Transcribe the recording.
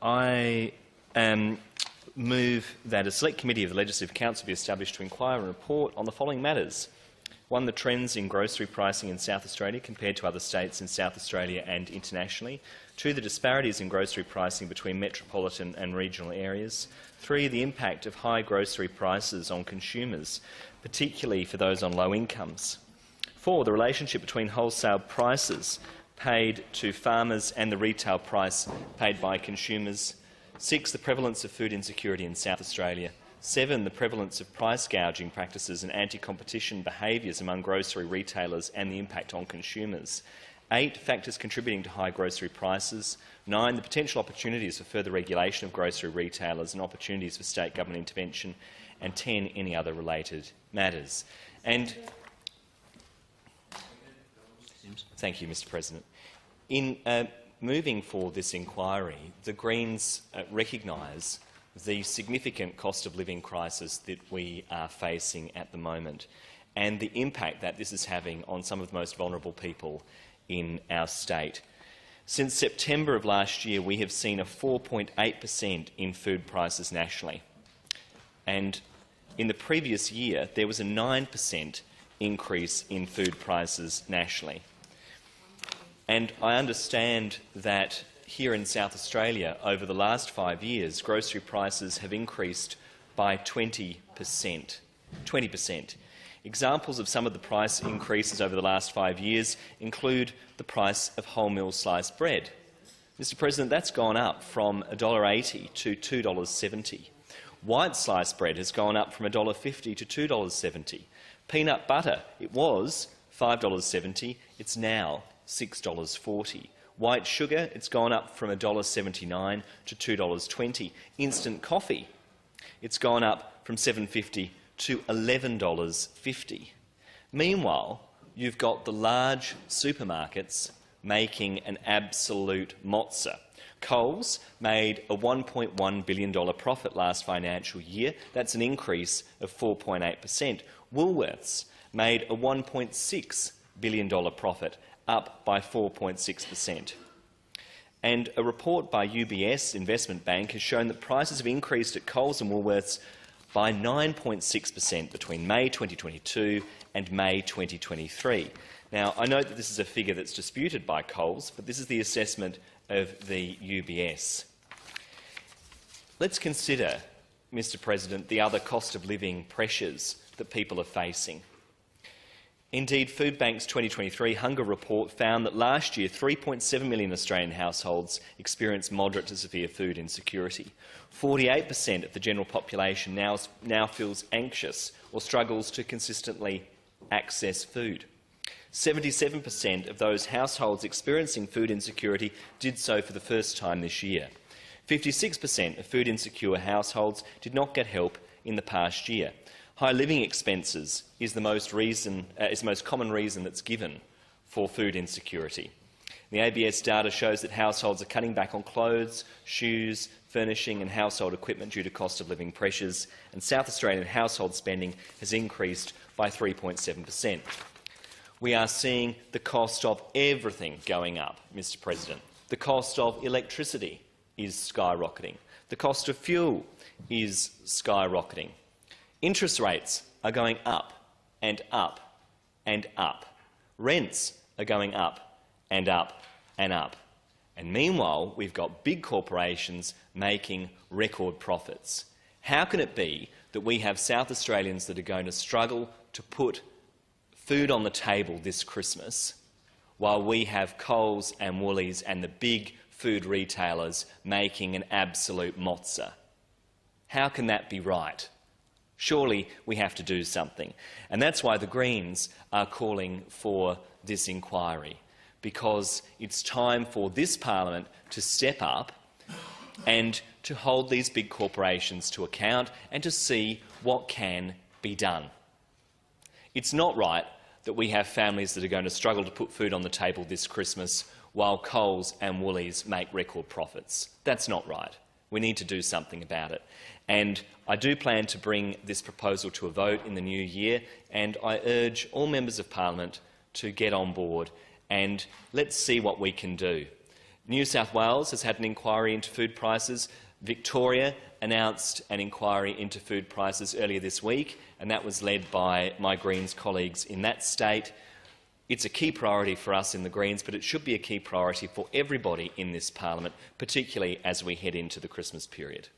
I move that a select committee of the Legislative Council be established to inquire and report on the following matters. 1. The trends in grocery pricing in South Australia compared to other states in South Australia and internationally. 2. The disparities in grocery pricing between metropolitan and regional areas. 3. The impact of high grocery prices on consumers, particularly for those on low incomes. 4. The relationship between wholesale prices paid to farmers and the retail price paid by consumers. 6. The prevalence of food insecurity in South Australia. 7. The prevalence of price gouging practices and anti-competition behaviours among grocery retailers and the impact on consumers. 8. Factors contributing to high grocery prices. 9. The potential opportunities for further regulation of grocery retailers and opportunities for state government intervention. And 10. Any other related matters. And thank you, Mr. President. In moving for this inquiry, the Greens recognise the significant cost of living crisis that we are facing at the moment and the impact that this is having on some of the most vulnerable people in our state. Since September of last year, we have seen a 4.8% in food prices nationally. And in the previous year, there was a 9% increase in food prices nationally. And I understand that here in South Australia, over the last 5 years, grocery prices have increased by 20%. 20%. Examples of some of the price increases over the last 5 years include the price of wholemeal sliced bread. Mr. President, that's gone up from $1.80 to $2.70. White sliced bread has gone up from $1.50 to $2.70. Peanut butter, it was $5.70, it's now $6.40. White sugar, it's gone up from $1.79 to $2.20. Instant coffee, it's gone up from $7.50 to $11.50. Meanwhile, you've got the large supermarkets making an absolute mozza. Coles made a $1.1 billion profit last financial year. That's an increase of 4.8%. Woolworths made a $1.6 billion profit, up by 4.6%. And a report by UBS Investment Bank has shown that prices have increased at Coles and Woolworths by 9.6% between May 2022 and May 2023. Now, I note that this is a figure that's disputed by Coles, but this is the assessment of the UBS. Let's consider, Mr. President, the other cost of living pressures that people are facing. Indeed, Foodbank's 2023 Hunger Report found that last year 3.7 million Australian households experienced moderate to severe food insecurity. 48% of the general population now feels anxious or struggles to consistently access food. 77% of those households experiencing food insecurity did so for the first time this year. 56% of food insecure households did not get help in the past year. High living expenses is the most common reason that's given for food insecurity. The ABS data shows that households are cutting back on clothes, shoes, furnishing and household equipment due to cost of living pressures, and South Australian household spending has increased by 3.7%. We are seeing the cost of everything going up, Mr. President. The cost of electricity is skyrocketing. The cost of fuel is skyrocketing. Interest rates are going up and up and up. Rents are going up and up and up. And meanwhile, we've got big corporations making record profits. How can it be that we have South Australians that are going to struggle to put food on the table this Christmas, while we have Coles and Woolies and the big food retailers making an absolute mozza? How can that be right? Surely we have to do something. And that's why the Greens are calling for this inquiry, because it's time for this parliament to step up and to hold these big corporations to account and to see what can be done. It's not right that we have families that are going to struggle to put food on the table this Christmas while Coles and Woolies make record profits. That's not right. We need to do something about it. And I do plan to bring this proposal to a vote in the new year, and I urge all members of parliament to get on board and let's see what we can do. New South Wales has had an inquiry into food prices. Victoria announced an inquiry into food prices earlier this week, and that was led by my Greens colleagues in that state. It's a key priority for us in the Greens, but it should be a key priority for everybody in this parliament, particularly as we head into the Christmas period.